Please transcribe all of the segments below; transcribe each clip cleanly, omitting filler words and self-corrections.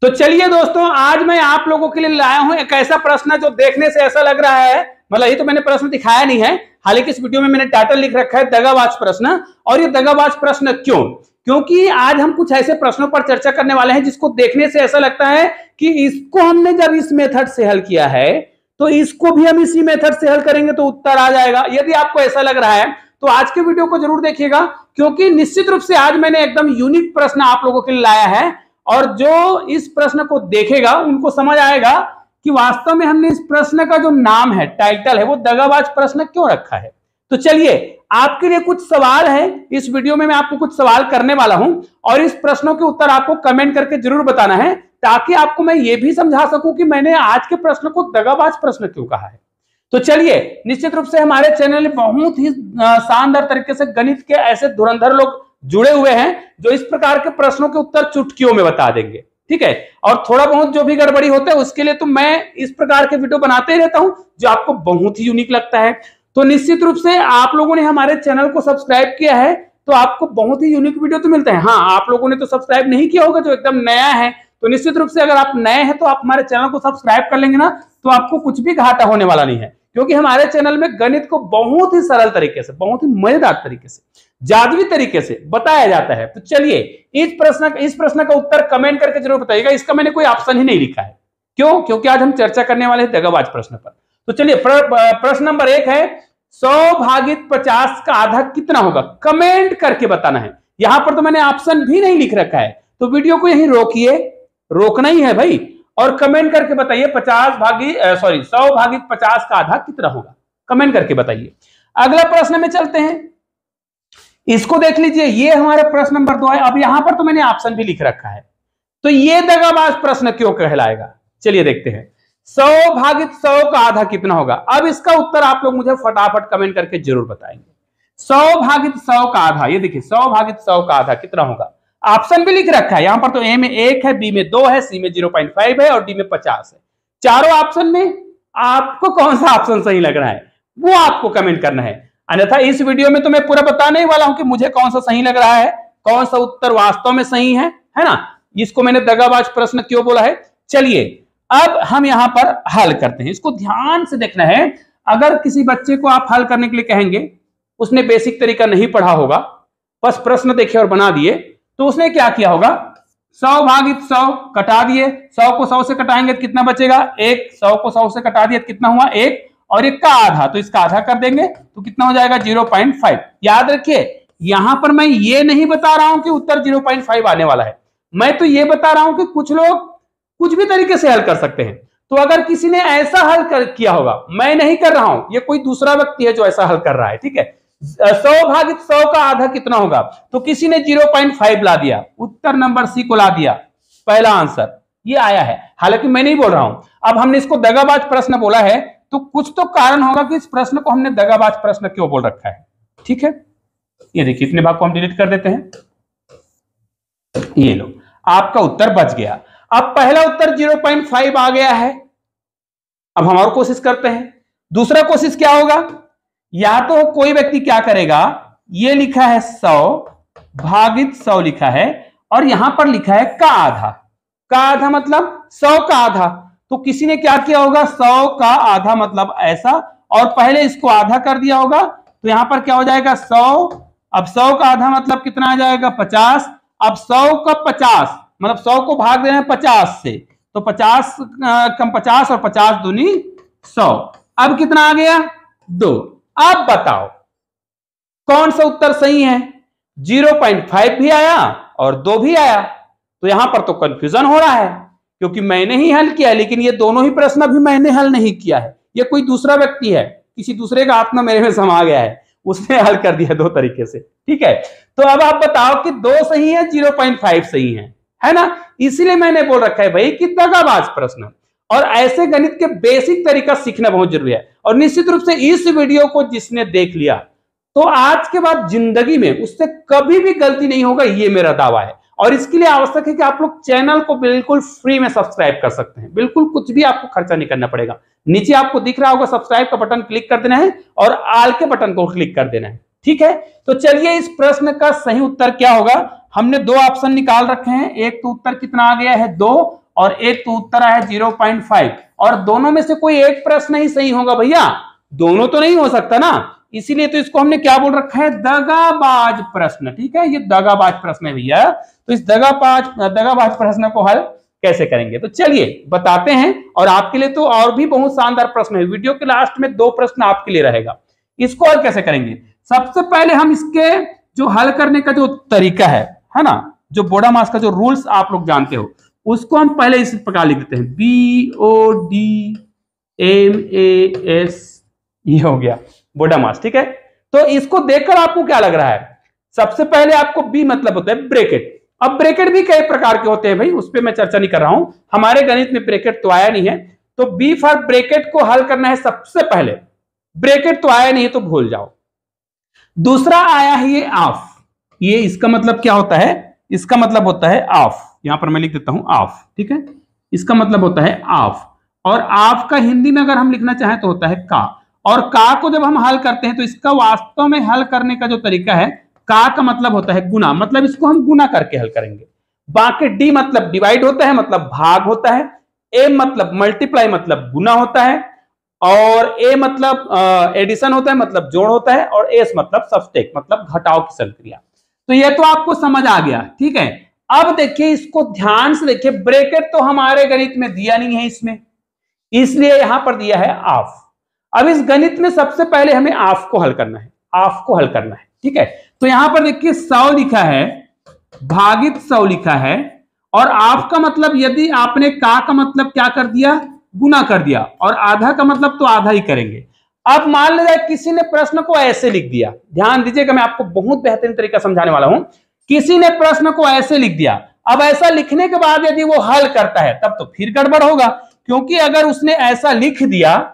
तो चलिए दोस्तों, आज मैं आप लोगों के लिए लाया हूं एक ऐसा प्रश्न जो देखने से ऐसा लग रहा है, मतलब ये तो मैंने प्रश्न दिखाया नहीं है, हालांकि इस वीडियो में मैंने टाइटल लिख रखा है दगाबाज प्रश्न। और ये दगाबाज प्रश्न क्यों? क्योंकि आज हम कुछ ऐसे प्रश्नों पर चर्चा करने वाले हैं जिसको देखने से ऐसा लगता है कि इसको हमने जब इस मेथड से हल किया है तो इसको भी हम इसी मेथड से हल करेंगे तो उत्तर आ जाएगा। यदि आपको ऐसा लग रहा है तो आज के वीडियो को जरूर देखिएगा, क्योंकि निश्चित रूप से आज मैंने एकदम यूनिक प्रश्न आप लोगों के लिए लाया है। और जो इस प्रश्न को देखेगा उनको समझ आएगा कि वास्तव में हमने इस प्रश्न का जो नाम है, टाइटल है, वो दगाबाज प्रश्न क्यों रखा है। तो चलिए, आपके लिए कुछ सवाल है, इस वीडियो में मैं आपको कुछ सवाल करने वाला हूं और इस प्रश्नों के उत्तर आपको कमेंट करके जरूर बताना है, ताकि आपको मैं ये भी समझा सकूं कि मैंने आज के प्रश्न को दगाबाज प्रश्न क्यों कहा है। तो चलिए, निश्चित रूप से हमारे चैनल में बहुत ही शानदार तरीके से गणित के ऐसे धुरंधर लोग जुड़े हुए हैं जो इस प्रकार के प्रश्नों के उत्तर चुटकियों में बता देंगे, ठीक है। और थोड़ा बहुत जो भी गड़बड़ी होता है उसके लिए तो मैं इस प्रकार के वीडियो बनाते ही रहता हूं जो आपको बहुत ही यूनिक लगता है। तो निश्चित रूप से आप लोगों ने हमारे चैनल को सब्सक्राइब किया है तो आपको बहुत ही यूनिक वीडियो तो मिलते हैं। हाँ, आप लोगों ने तो सब्सक्राइब नहीं किया होगा जो एकदम नया है, तो निश्चित रूप से अगर आप नए हैं तो आप हमारे चैनल को सब्सक्राइब कर लेंगे ना, तो आपको कुछ भी घाटा होने वाला नहीं है, क्योंकि हमारे चैनल में गणित को बहुत ही सरल तरीके से, बहुत ही मजेदार तरीके से, जादुई तरीके से बताया जाता है। तो चलिए, इस प्रश्न का उत्तर कमेंट करके जरूर बताइएगा। इसका मैंने कोई ऑप्शन ही नहीं लिखा है, क्यों? क्योंकि आज हम चर्चा करने वाले हैं दगाबाज प्रश्न पर। तो चलिए, प्रश्न नंबर 1 है 100 भागित 50 का आधा कितना होगा? कमेंट करके बताना है। यहां पर तो मैंने ऑप्शन भी नहीं लिख रखा है, तो वीडियो को यहीं रोकिए, रोकना ही है भाई, और कमेंट करके बताइए 100 भागित 50 का आधा कितना होगा, कमेंट करके बताइए। अगला प्रश्न में चलते हैं, इसको देख लीजिए, ये हमारे प्रश्न नंबर 2 है। अब यहां पर तो मैंने ऑप्शन भी लिख रखा है, तो ये दगाबाज प्रश्न क्यों कहलाएगा? चलिए देखते हैं, 100 भागित 100 का आधा कितना होगा। अब इसका उत्तर आप लोग मुझे फटाफट कमेंट करके जरूर बताएंगे। 100 भागित 100 का आधा, ये देखिए 100 भागित 100 का आधा कितना होगा। ऑप्शन भी लिख रखा है यहां पर, तो ए में 1 है, बी में 2 है, सी में 0.5 है और डी में 50 है। चारों ऑप्शन में आपको कौन सा ऑप्शन सही लग रहा है वो आपको कमेंट करना है। अन्यथा इस वीडियो में तो मैं पूरा बताने ही वाला हूं कि मुझे कौन सा सही लग रहा है, कौन सा उत्तर वास्तव में सही है ना। इसको मैंने दगाबाज प्रश्न क्यों बोला है। चलिए, अब हम यहां पर हल करते हैं। इसको ध्यान से देखना है। अगर किसी बच्चे को आप हल करने के लिए कहेंगे, उसने बेसिक तरीका नहीं पढ़ा होगा, बस प्रश्न देखे और बना दिए, तो उसने क्या किया होगा, 100 भागित 100 कटा दिए, 100 को 100 से कटाएंगे तो कितना बचेगा 1, 100 को 100 से कटा दिया तो कितना हुआ 1, और 1 का आधा, तो इसका आधा कर देंगे तो कितना हो जाएगा 0.5। याद रखिए, यहां पर मैं ये नहीं बता रहा हूं कि उत्तर 0.5 आने वाला है, मैं तो ये बता रहा हूं कि कुछ लोग कुछ भी तरीके से हल कर सकते हैं। तो अगर किसी ने ऐसा हल किया होगा, मैं नहीं कर रहा हूं, ये कोई दूसरा व्यक्ति है जो ऐसा हल कर रहा है, ठीक है। 100 भागित 100 का आधा कितना होगा, तो किसी ने 0.5 ला दिया, उत्तर नंबर सी को ला दिया, पहला आंसर ये आया है। हालांकि मैं नहीं बोल रहा हूं, अब हमने इसको दगाबाज प्रश्न बोला है तो कुछ तो कारण होगा कि इस प्रश्न को हमने दगाबाज प्रश्न क्यों बोल रखा है, ठीक है। ये देखिए, इतने भाग को हम डिलीट कर देते हैं, ये लो, आपका उत्तर बच गया। अब पहला उत्तर 0.5 आ गया है। अब हम और कोशिश करते हैं, दूसरा कोशिश क्या होगा, या तो कोई व्यक्ति क्या करेगा, ये लिखा है 100 भागित 100 लिखा है और यहां पर लिखा है का आधा, का आधा मतलब 100 का आधा, तो किसी ने क्या किया होगा 100 का आधा मतलब ऐसा, और पहले इसको आधा कर दिया होगा, तो यहां पर क्या हो जाएगा 100, अब 100 का आधा मतलब कितना आ जाएगा 50, अब 100 का 50 मतलब 100 को भाग देना है 50 से, तो 50 कम 50 और 50 दूनी 100, अब कितना आ गया 2। अब बताओ कौन सा उत्तर सही है, 0.5 भी आया और 2 भी आया, तो यहां पर तो कंफ्यूजन हो रहा है, क्योंकि मैंने ही हल किया है, लेकिन ये दोनों ही प्रश्न अभी मैंने हल नहीं किया है, ये कोई दूसरा व्यक्ति है, किसी दूसरे का आत्मा मेरे में समा गया है, उसने हल कर दिया 2 तरीके से, ठीक है। तो अब आप बताओ कि 2 सही है 0.5 सही है ना। इसीलिए मैंने बोल रखा है भाई कि दगाबाज प्रश्न, और ऐसे गणित के बेसिक तरीका सीखना बहुत जरूरी है। और निश्चित रूप से इस वीडियो को जिसने देख लिया तो आज के बाद जिंदगी में उससे कभी भी गलती नहीं होगा, ये मेरा दावा है। और इसके लिए आवश्यक है कि आप लोग चैनल को बिल्कुल फ्री में सब्सक्राइब कर सकते हैं, बिल्कुल कुछ भी आपको खर्चा नहीं करना पड़ेगा। नीचे आपको दिख रहा होगा सब्सक्राइब का बटन, क्लिक कर देना है और आल के बटन को क्लिक कर देना है, ठीक है। तो चलिए, इस प्रश्न का सही उत्तर क्या होगा, हमने 2 ऑप्शन निकाल रखे हैं, एक तो उत्तर कितना आ गया है 2 और एक तो उत्तर आया 0.5, और दोनों में से कोई एक प्रश्न ही सही होगा भैया, दोनों तो नहीं हो सकता ना, इसीलिए तो इसको हमने क्या बोल रखा है, दगाबाज प्रश्न। ठीक है, ये दगाबाज प्रश्न है भैया। तो इस दगाबाज प्रश्न को हल कैसे करेंगे, तो चलिए बताते हैं। और आपके लिए तो और भी बहुत शानदार प्रश्न है, वीडियो के लास्ट में 2 प्रश्न आपके लिए रहेगा। इसको हल कैसे करेंगे, सबसे पहले हम इसके जो हल करने का जो तरीका है ना, जो बोडामास का जो रूल्स आप लोग जानते हो, उसको हम पहले इस प्रकार लिख देते हैं, BODMAS, ये हो गया बोडामास। ठीक है, तो इसको देखकर आपको क्या लग रहा है, सबसे पहले आपको बी मतलब होता है ब्रैकेट। अब ब्रैकेट भी कई प्रकार के होते हैं भाई, उस पर मैं चर्चा नहीं कर रहा हूं, हमारे गणित में ब्रैकेट तो आया नहीं है, तो बी फॉर ब्रैकेट को हल करना है सबसे पहले। ब्रैकेट तो आया नहीं है तो भूल जाओ। दूसरा आया है ये ऑफ, ये इसका मतलब क्या होता है, इसका मतलब होता है ऑफ, यहां पर मैं लिख देता हूं ऑफ। ठीक है, इसका मतलब होता है ऑफ, और ऑफ का हिंदी में अगर हम लिखना चाहें तो होता है का। और का को जब हम हल करते हैं तो इसका वास्तव में हल करने का जो तरीका है, का का मतलब होता है गुना, मतलब इसको हम गुना करके हल करेंगे। बाकी डी मतलब डिवाइड होता है, मतलब भाग होता है, ए मतलब मल्टीप्लाई मतलब गुना होता है, और ए मतलब एडिशन होता है मतलब जोड़ होता है, और एस मतलब सबस्ट्रैक्ट मतलब घटाव की संक्रिया। तो ये तो आपको समझ आ गया। ठीक है, अब देखिए इसको ध्यान से देखिए, ब्रैकेट तो हमारे गणित में दिया नहीं है इसमें, इसलिए यहां पर दिया है ऑफ। अब इस गणित में सबसे पहले हमें ऑफ को हल करना है, ऑफ को हल करना है। ठीक है, तो यहां पर देखिए 100 लिखा है, भागित 100 लिखा है, और ऑफ का मतलब यदि आपने का मतलब क्या कर दिया, गुना कर दिया, और आधा का मतलब तो आधा ही करेंगे। अब मान लीजिए किसी ने प्रश्न को ऐसे लिख दिया, ध्यान दीजिएगा मैं आपको बहुत बेहतरीन तरीका समझाने वाला हूं। किसी ने प्रश्न को ऐसे लिख दिया, अब ऐसा लिखने के बाद यदि वो हल करता है तब तो फिर गड़बड़ होगा, क्योंकि अगर उसने ऐसा लिख दिया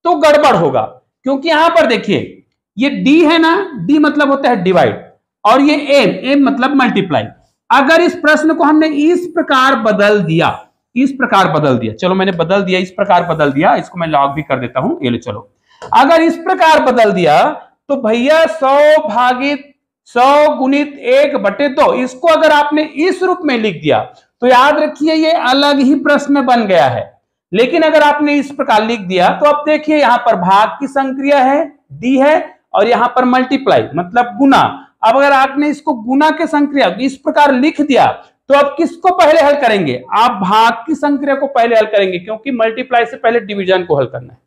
तो गड़बड़ होगा। क्योंकि यहां पर देखिए ये डी है ना, डी मतलब होता है डिवाइड, और ये एम मतलब मल्टीप्लाई। अगर इस प्रश्न को हमने इस प्रकार बदल दिया, इस प्रकार बदल दिया, चलो मैंने बदल दिया, इस प्रकार बदल दिया, इसको मैं लॉग भी कर देता हूं, ये लो चलो। अगर इस प्रकार बदल दिया तो भैया 100 भागित 100 गुणित 1/2, इसको अगर आपने इस रूप में लिख दिया तो याद रखिए ये अलग ही प्रश्न बन गया है। लेकिन अगर आपने इस प्रकार लिख दिया तो अब देखिए यहां पर भाग की संक्रिया है, डी है, और यहां पर मल्टीप्लाई मतलब गुना। अब अगर आपने इसको गुना के संक्रिया इस प्रकार लिख दिया तो अब किसको पहले हल करेंगे, आप भाग की संक्रिया को पहले हल करेंगे, क्योंकि मल्टीप्लाई से पहले डिवीजन को हल करना है।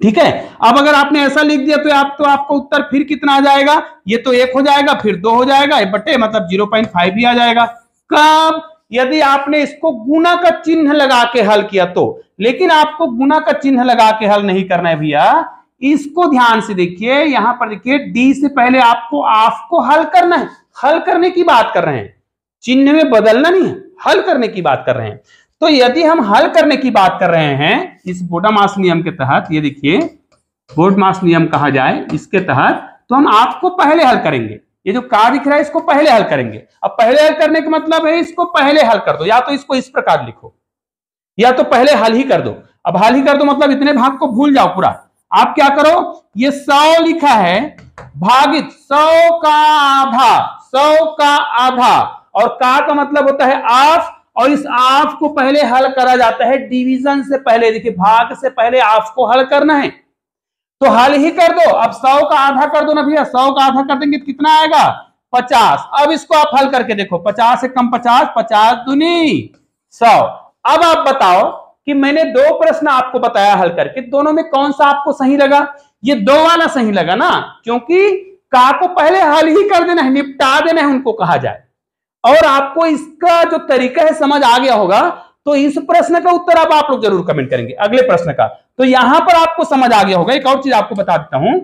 ठीक है, अब अगर आपने ऐसा लिख दिया तो आपको उत्तर फिर कितना आ जाएगा, ये तो 1 हो जाएगा, फिर 2 हो जाएगा, बटे मतलब 0.5 भी आ जाएगा। कब, यदि आपने इसको गुना का चिन्ह लगा के हल किया तो। लेकिन आपको गुना का चिन्ह लगा के हल नहीं करना है भैया, इसको ध्यान से देखिए, यहां पर देखिए डी से पहले आपको ऑफ को हल करना है, हल करने की बात कर रहे हैं, चिन्ह में बदलना नहीं है, हल करने की बात कर रहे हैं। तो यदि हम हल करने की बात कर रहे हैं इस बोडामास नियम के तहत, ये देखिए बोडामास नियम कहा जाए इसके तहत, तो हम आपको पहले हल करेंगे, ये जो का दिख रहा है इसको पहले हल करेंगे। अब पहले हल करने का मतलब है इसको पहले हल कर दो, या तो इसको इस प्रकार लिखो, या तो पहले हल ही कर दो। अब हल ही कर दो मतलब इतने भाग को भूल जाओ पूरा। आप क्या करो, ये 100 लिखा है भागित 100 का आधा, 100 का आधा, और का मतलब होता है ऑफ, और इस ऑफ को पहले हल करा जाता है डिवीजन से पहले। देखिए भाग से पहले ऑफ को हल करना है, तो हल ही कर दो। अब 100 का आधा कर दो ना भैया, 100 का आधा कर देंगे तो कितना आएगा, 50। अब इसको आप हल करके देखो, 50 से कम 50, 50 दूनी 100। अब आप बताओ कि मैंने 2 प्रश्न आपको बताया हल करके, दोनों में कौन सा आपको सही लगा, ये 2 वाला सही लगा ना, क्योंकि का को पहले हल ही कर देना है, निपटा देना है उनको कहा जाए। और आपको इसका जो तरीका है समझ आ गया होगा, तो इस प्रश्न का उत्तर अब आप लोग जरूर कमेंट करेंगे अगले प्रश्न का। तो यहां पर आपको समझ आ गया होगा। एक और चीज आपको बता देता हूं,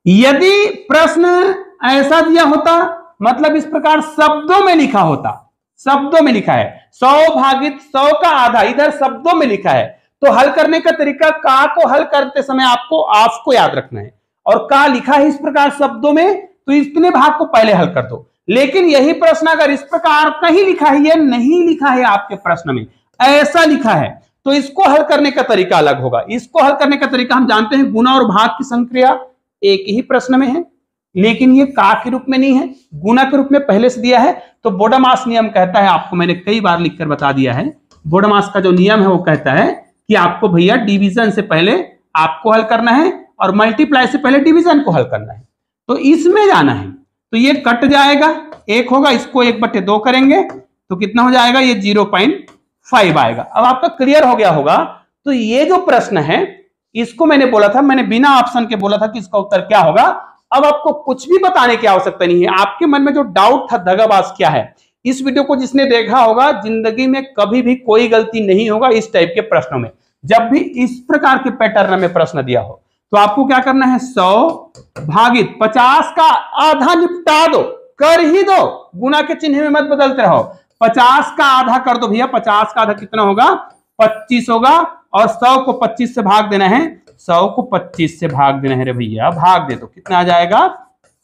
यदि प्रश्न ऐसा दिया होता, मतलब इस प्रकार शब्दों में लिखा होता, शब्दों में लिखा है 100 भागित 100 का आधा, इधर शब्दों में लिखा है, तो हल करने का तरीका, का को हल करते समय आपको ऑफ को याद रखना है, और का लिखा है इस प्रकार शब्दों में, तो इतने भाग को पहले हल कर दो। लेकिन यही प्रश्न अगर इस प्रकार कहीं लिखा है, ये नहीं लिखा है आपके प्रश्न में, ऐसा लिखा है, तो इसको हल करने का तरीका अलग होगा। इसको हल करने का तरीका हम जानते हैं, गुना और भाग की संक्रिया एक ही प्रश्न में है, लेकिन ये का के रूप में नहीं है, गुना के रूप में पहले से दिया है। तो बोडामास नियम कहता है, आपको मैंने कई बार लिखकर बता दिया है, बोडामास का जो नियम है वो कहता है कि आपको भैया डिवीजन से पहले आपको हल करना है और मल्टीप्लाई से पहले डिवीजन को हल करना है। तो इसमें जाना है, तो ये कट जाएगा, एक होगा, इसको 1/2 करेंगे तो कितना हो जाएगा, ये 0.5 आएगा। अब आपका क्लियर हो गया होगा। तो ये जो प्रश्न है इसको मैंने बोला था, मैंने बिना ऑप्शन के बोला था कि इसका उत्तर क्या होगा। अब आपको कुछ भी बताने की आवश्यकता नहीं है, आपके मन में जो डाउट था दगाबाज क्या है, इस वीडियो को जिसने देखा होगा, जिंदगी में कभी भी कोई गलती नहीं होगा इस टाइप के प्रश्नों में। जब भी इस प्रकार के पैटर्न में प्रश्न दिया हो तो आपको क्या करना है, 100 भागित 50 का आधा निपटा दो, कर ही दो, गुना के चिन्ह में मत बदलते रहो। 50 का आधा कर दो भैया, 50 का आधा कितना होगा, 25 होगा, और 100 को 25 से भाग देना है, 100 को 25 से भाग देना है रे भैया, भाग दे दो, कितना आ जाएगा,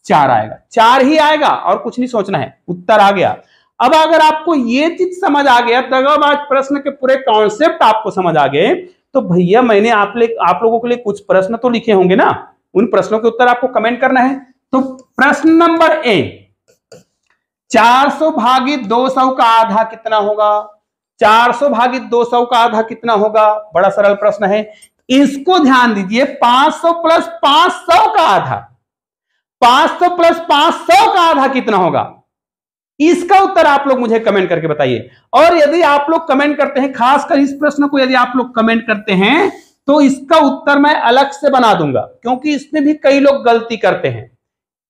4 आएगा, 4 ही आएगा और कुछ नहीं सोचना है, उत्तर आ गया। अब अगर आपको ये चीज समझ आ गया, दगाबाज प्रश्न के पूरे कॉन्सेप्ट आपको समझ आ गए, तो भैया मैंने आप लोगों के लिए कुछ प्रश्न तो लिखे होंगे ना, उन प्रश्नों के उत्तर आपको कमेंट करना है। तो प्रश्न नंबर ए, 400 भागित 200 का आधा कितना होगा, 400 भागित 200 का आधा कितना होगा, बड़ा सरल प्रश्न है, इसको ध्यान दीजिए। 500 प्लस 500 का आधा, 500 प्लस 500 का आधा कितना होगा, इसका उत्तर आप लोग मुझे कमेंट करके बताइए। और यदि आप लोग कमेंट करते हैं, खासकर इस प्रश्न को यदि आप लोग कमेंट करते हैं तो इसका उत्तर मैं अलग से बना दूंगा, क्योंकि इसमें भी कई लोग गलती करते हैं,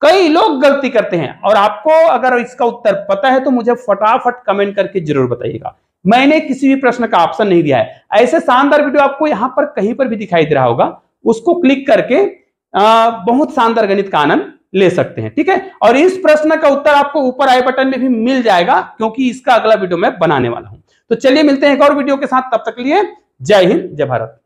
कई लोग गलती करते हैं। और आपको अगर इसका उत्तर पता है तो मुझे फटाफट कमेंट करके जरूर बताइएगा। मैंने किसी भी प्रश्न का ऑप्शन नहीं दिया है, ऐसे शानदार वीडियो आपको यहां पर कहीं पर भी दिखाई दे रहा होगा, उसको क्लिक करके बहुत शानदार गणित का आनंद ले सकते हैं, ठीक है। और इस प्रश्न का उत्तर आपको ऊपर आई बटन में भी मिल जाएगा, क्योंकि इसका अगला वीडियो मैं बनाने वाला हूं। तो चलिए मिलते हैं एक और वीडियो के साथ, तब तक के लिए जय हिंद, जय भारत।